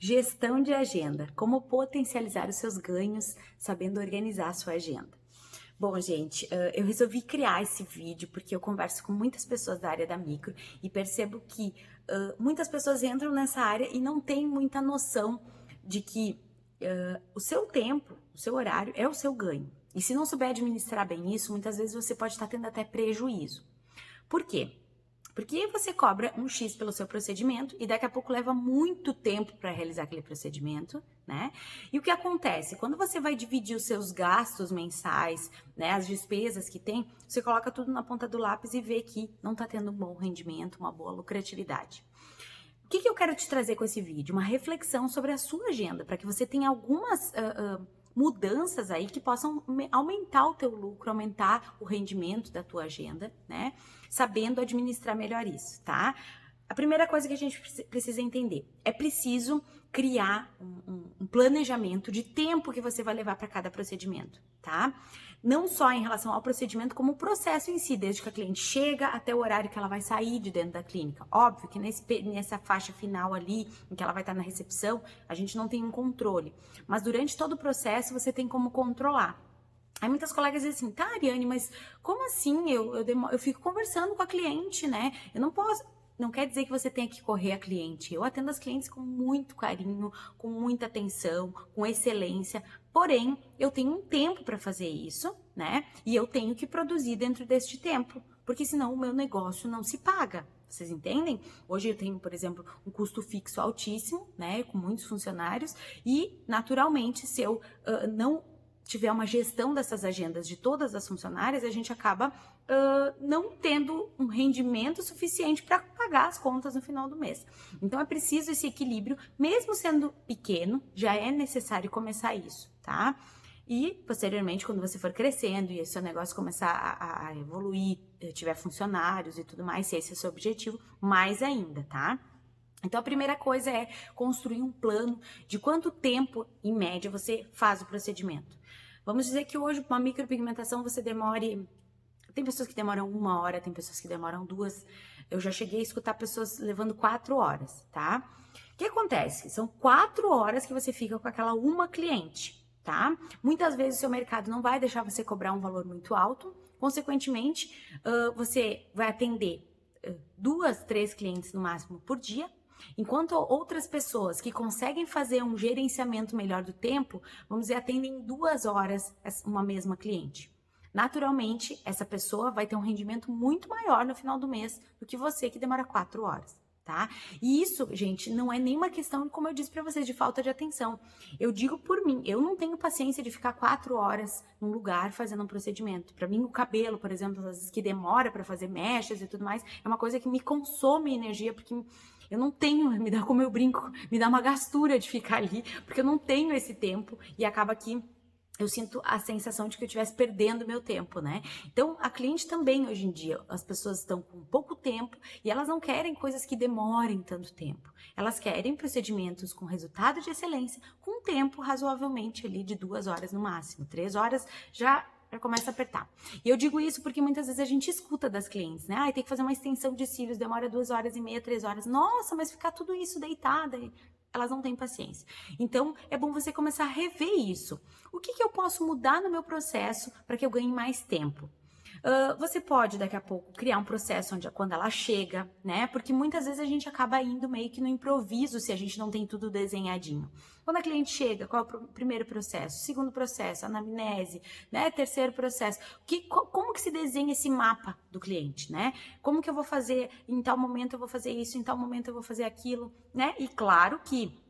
Gestão de agenda. Como potencializar os seus ganhos sabendo organizar a sua agenda. Bom, gente, eu resolvi criar esse vídeo porque eu converso com muitas pessoas da área da micro e percebo que muitas pessoas entram nessa área e não têm muita noção de que o seu tempo, o seu horário é o seu ganho. E se não souber administrar bem isso, muitas vezes você pode estar tendo até prejuízo. Por quê? Porque você cobra um X pelo seu procedimento e daqui a pouco leva muito tempo para realizar aquele procedimento, né? E o que acontece? Quando você vai dividir os seus gastos mensais, né, as despesas que tem, você coloca tudo na ponta do lápis e vê que não está tendo um bom rendimento, uma boa lucratividade. O que eu quero te trazer com esse vídeo? Uma reflexão sobre a sua agenda, para que você tenha algumas mudanças aí que possam aumentar o teu lucro, aumentar o rendimento da tua agenda, né? Sabendo administrar melhor isso, tá? A primeira coisa que a gente precisa entender, é preciso criar um planejamento de tempo que você vai levar para cada procedimento, tá? Não só em relação ao procedimento, como o processo em si, desde que a cliente chega até o horário que ela vai sair de dentro da clínica. Óbvio que nessa faixa final ali, em que ela vai estar na recepção, a gente não tem um controle. Mas durante todo o processo, você tem como controlar. Aí muitas colegas dizem assim, tá, Ariane, mas como assim? Eu fico conversando com a cliente, né? Eu não posso... Não quer dizer que você tenha que correr a cliente. Eu atendo as clientes com muito carinho, com muita atenção, com excelência. Porém, eu tenho um tempo para fazer isso, né? E eu tenho que produzir dentro deste tempo, porque senão o meu negócio não se paga. Vocês entendem? Hoje eu tenho, por exemplo, um custo fixo altíssimo, né? Com muitos funcionários e, naturalmente, se eu não tiver uma gestão dessas agendas de todas as funcionárias, a gente acaba não tendo um rendimento suficiente para pagar as contas no final do mês. Então é preciso esse equilíbrio, mesmo sendo pequeno, já é necessário começar isso, tá? E posteriormente, quando você for crescendo e o seu negócio começar a evoluir, tiver funcionários e tudo mais, se esse é o seu objetivo, mais ainda, tá? Então, a primeira coisa é construir um plano de quanto tempo, em média, você faz o procedimento. Vamos dizer que hoje, uma micropigmentação, você demore... Tem pessoas que demoram 1 hora, tem pessoas que demoram 2. Eu já cheguei a escutar pessoas levando 4 horas, tá? O que acontece? São 4 horas que você fica com aquela uma cliente, tá? Muitas vezes o seu mercado não vai deixar você cobrar um valor muito alto. Consequentemente, você vai atender 2, 3 clientes no máximo por dia. Enquanto outras pessoas que conseguem fazer um gerenciamento melhor do tempo, vamos dizer, atendem 2 horas uma mesma cliente. Naturalmente, essa pessoa vai ter um rendimento muito maior no final do mês do que você que demora 4 horas, tá? E isso, gente, não é nenhuma questão, como eu disse para vocês, de falta de atenção. Eu digo por mim, eu não tenho paciência de ficar 4 horas num lugar fazendo um procedimento. Para mim, o cabelo, por exemplo, às vezes que demora para fazer mechas e tudo mais, é uma coisa que me consome energia, porque eu não tenho, me dá, como eu brinco, me dá uma gastura de ficar ali, porque eu não tenho esse tempo e acaba que eu sinto a sensação de que eu estivesse perdendo meu tempo, né? Então, a cliente também, hoje em dia, as pessoas estão com pouco tempo e elas não querem coisas que demorem tanto tempo. Elas querem procedimentos com resultado de excelência, com um tempo razoavelmente ali de 2 horas no máximo. 3 horas já começa a apertar. E eu digo isso porque muitas vezes a gente escuta das clientes, né? Tem que fazer uma extensão de cílios, demora 2h30, 3 horas. Nossa, mas ficar tudo isso deitada... Elas não têm paciência. Então, é bom você começar a rever isso. O que eu posso mudar no meu processo para que eu ganhe mais tempo? Você pode, daqui a pouco, criar um processo onde, quando ela chega, né? Porque muitas vezes a gente acaba indo meio que no improviso se a gente não tem tudo desenhadinho. Quando a cliente chega, qual é o primeiro processo? Segundo processo, anamnese, né? Terceiro processo. Como que se desenha esse mapa do cliente, né? Como que eu vou fazer, em tal momento eu vou fazer isso, em tal momento eu vou fazer aquilo, né? E claro que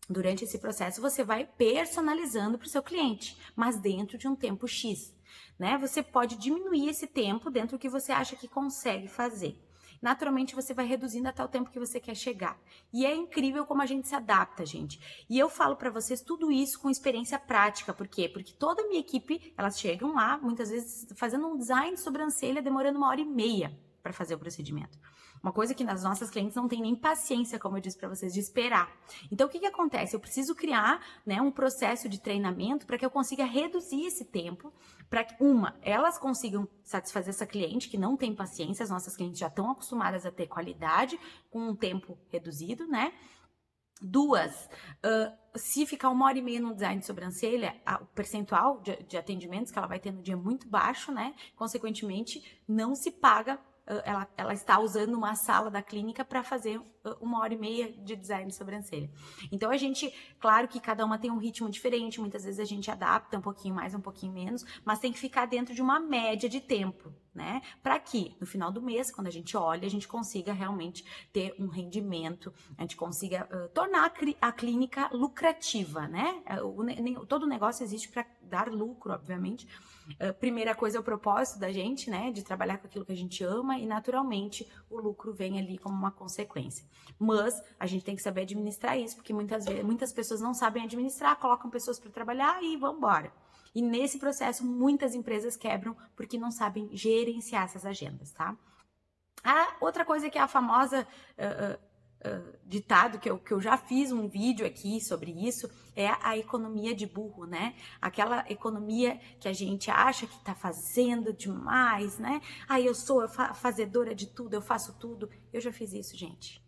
durante esse processo você vai personalizando para o seu cliente, mas dentro de um tempo X. Né? Você pode diminuir esse tempo dentro do que você acha que consegue fazer. Naturalmente, você vai reduzindo até o tempo que você quer chegar. E é incrível como a gente se adapta, gente. E eu falo para vocês tudo isso com experiência prática. Por quê? Porque toda a minha equipe, elas chegam lá, muitas vezes, fazendo um design de sobrancelha, demorando 1h30 para fazer o procedimento. Uma coisa que nas nossas clientes não tem nem paciência, como eu disse para vocês, de esperar. Então, o que acontece? Eu preciso criar, né, um processo de treinamento para que eu consiga reduzir esse tempo, para que, elas consigam satisfazer essa cliente que não tem paciência, as nossas clientes já estão acostumadas a ter qualidade com um tempo reduzido, né? 2, Se ficar 1h30 no design de sobrancelha, o percentual de atendimentos que ela vai ter no dia é muito baixo, né? Consequentemente, não se paga. Ela está usando uma sala da clínica para fazer 1h30 de design de sobrancelha. Então, a gente, claro que cada uma tem um ritmo diferente, muitas vezes a gente adapta um pouquinho mais, um pouquinho menos, mas tem que ficar dentro de uma média de tempo, né? Para que no final do mês, quando a gente olha, a gente consiga realmente ter um rendimento, a gente consiga tornar a clínica lucrativa, né? Todo negócio existe para dar lucro, obviamente. Primeira coisa é o propósito da gente, né? De trabalhar com aquilo que a gente ama e naturalmente o lucro vem ali como uma consequência. Mas a gente tem que saber administrar isso, porque muitas pessoas não sabem administrar, colocam pessoas para trabalhar e vão embora. E nesse processo, muitas empresas quebram porque não sabem gerenciar essas agendas, tá? Outra coisa que é a famosa ditado, que eu já fiz um vídeo aqui sobre isso, é a economia de burro, né? Aquela economia que a gente acha que tá fazendo demais, né? Eu sou fazedora de tudo, eu faço tudo. Eu já fiz isso, gente.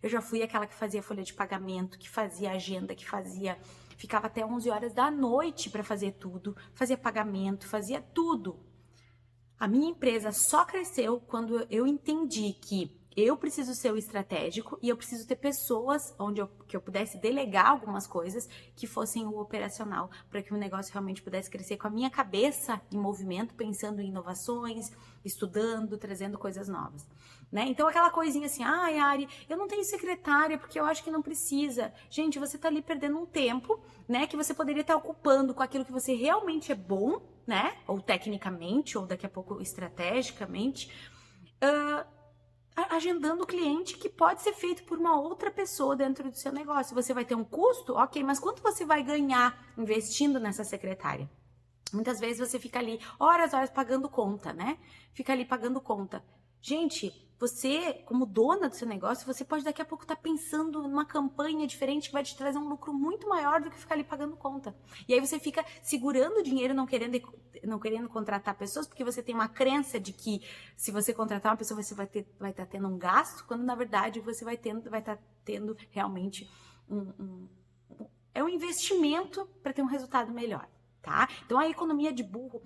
Eu já fui aquela que fazia folha de pagamento, que fazia agenda, ficava até 11 horas da noite para fazer tudo, fazia pagamento, fazia tudo. A minha empresa só cresceu quando eu entendi que eu preciso ser o estratégico e eu preciso ter pessoas que eu pudesse delegar algumas coisas que fossem o operacional, para que o negócio realmente pudesse crescer com a minha cabeça em movimento, pensando em inovações, estudando, trazendo coisas novas. Né? Então, aquela coisinha assim, Ari, eu não tenho secretária porque eu acho que não precisa. Gente, você tá ali perdendo um tempo, né? Que você poderia estar ocupando com aquilo que você realmente é bom, né? Ou tecnicamente, ou daqui a pouco estrategicamente, agendando o cliente que pode ser feito por uma outra pessoa dentro do seu negócio. Você vai ter um custo? Ok, mas quanto você vai ganhar investindo nessa secretária? Muitas vezes você fica ali horas pagando conta, né? Fica ali pagando conta. Gente, você, como dona do seu negócio, você pode daqui a pouco estar pensando numa campanha diferente que vai te trazer um lucro muito maior do que ficar ali pagando conta. E aí você fica segurando o dinheiro, não querendo contratar pessoas, porque você tem uma crença de que se você contratar uma pessoa, você vai estar tendo um gasto, quando na verdade você vai estar tendo realmente um investimento para ter um resultado melhor. Tá? Então a economia de burro,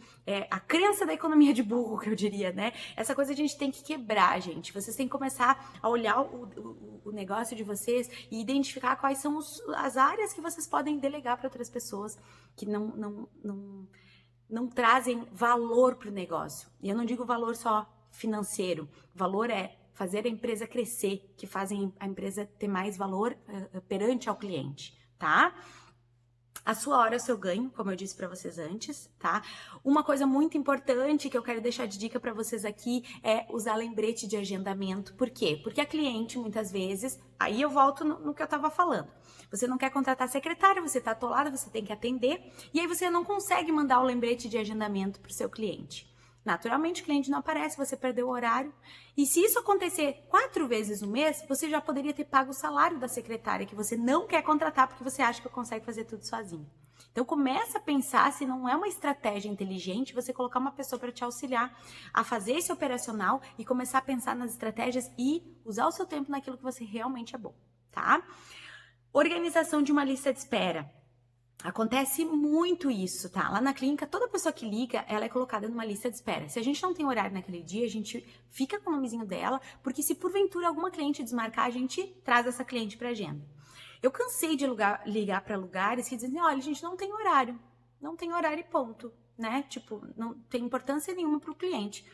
a crença da economia de burro, que eu diria, né? Essa coisa a gente tem que quebrar, gente. Vocês têm que começar a olhar o negócio de vocês e identificar quais são as áreas que vocês podem delegar para outras pessoas que não trazem valor para o negócio. E eu não digo valor só financeiro. Valor é fazer a empresa crescer, que fazem a empresa ter mais valor perante ao cliente, tá? A sua hora é o seu ganho, como eu disse para vocês antes, tá? Uma coisa muito importante que eu quero deixar de dica para vocês aqui é usar lembrete de agendamento. Por quê? Porque a cliente, muitas vezes, aí eu volto no que eu tava falando. Você não quer contratar secretária, você tá atolada, você tem que atender, e aí você não consegue mandar o lembrete de agendamento pro seu cliente. Naturalmente, o cliente não aparece, você perdeu o horário. E se isso acontecer 4 vezes no mês, você já poderia ter pago o salário da secretária que você não quer contratar porque você acha que consegue fazer tudo sozinho. Então, começa a pensar se não é uma estratégia inteligente você colocar uma pessoa para te auxiliar a fazer esse operacional e começar a pensar nas estratégias e usar o seu tempo naquilo que você realmente é bom, tá? Organização de uma lista de espera. Acontece muito isso, tá? Lá na clínica, toda pessoa que liga, ela é colocada numa lista de espera. Se a gente não tem horário naquele dia, a gente fica com o nomezinho dela, porque se porventura alguma cliente desmarcar, a gente traz essa cliente pra agenda. Eu cansei de ligar para lugares que dizem, olha, a gente não tem horário. Não tem horário e ponto, né? Tipo, não tem importância nenhuma pro cliente.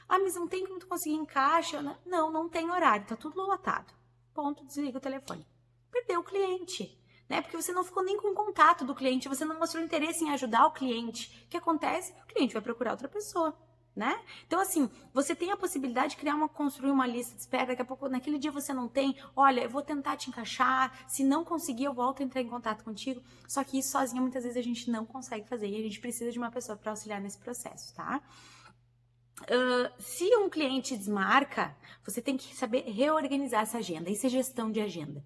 Mas não tem como tu conseguir encaixe? Não tem horário, tá tudo lotado. Ponto, desliga o telefone. Perdeu o cliente. Né? Porque você não ficou nem com o contato do cliente, você não mostrou interesse em ajudar o cliente. O que acontece? O cliente vai procurar outra pessoa, né? Então, assim, você tem a possibilidade de construir uma lista de espera, daqui a pouco, naquele dia você não tem, olha, eu vou tentar te encaixar, se não conseguir, eu volto a entrar em contato contigo. Só que isso sozinha, muitas vezes, a gente não consegue fazer e a gente precisa de uma pessoa para auxiliar nesse processo, tá? Se um cliente desmarca, você tem que saber reorganizar essa agenda. Isso é gestão de agenda.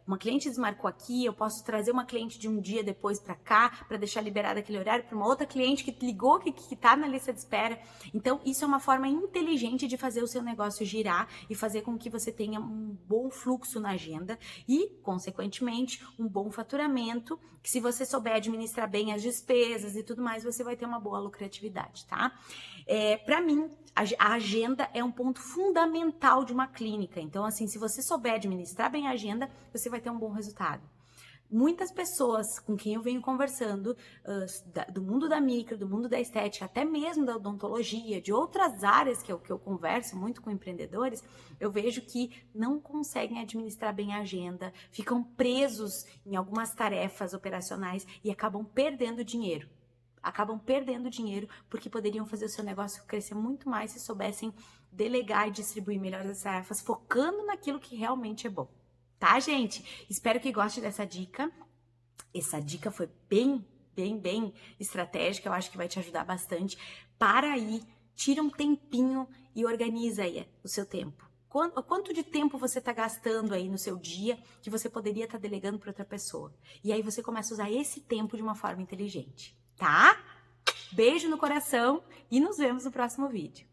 Uma cliente desmarcou aqui, eu posso trazer uma cliente de um dia depois para cá, para deixar liberado aquele horário para uma outra cliente que ligou, que está na lista de espera. Então, isso é uma forma inteligente de fazer o seu negócio girar e fazer com que você tenha um bom fluxo na agenda e, consequentemente, um bom faturamento, que se você souber administrar bem as despesas e tudo mais, você vai ter uma boa lucratividade, tá? Para mim, a agenda é um ponto fundamental de uma clínica. Então, assim, se você souber administrar bem a agenda, você vai ter um bom resultado. Muitas pessoas com quem eu venho conversando, do mundo da micro, do mundo da estética, até mesmo da odontologia, de outras áreas que eu converso muito com empreendedores, eu vejo que não conseguem administrar bem a agenda, ficam presos em algumas tarefas operacionais e acabam perdendo dinheiro. Porque poderiam fazer o seu negócio crescer muito mais se soubessem delegar e distribuir melhor as tarefas, focando naquilo que realmente é bom. Tá, gente? Espero que goste dessa dica. Essa dica foi bem estratégica, eu acho que vai te ajudar bastante. Para aí, tira um tempinho e organiza aí o seu tempo. Quanto de tempo você está gastando aí no seu dia que você poderia estar delegando para outra pessoa? E aí você começa a usar esse tempo de uma forma inteligente, tá? Beijo no coração e nos vemos no próximo vídeo.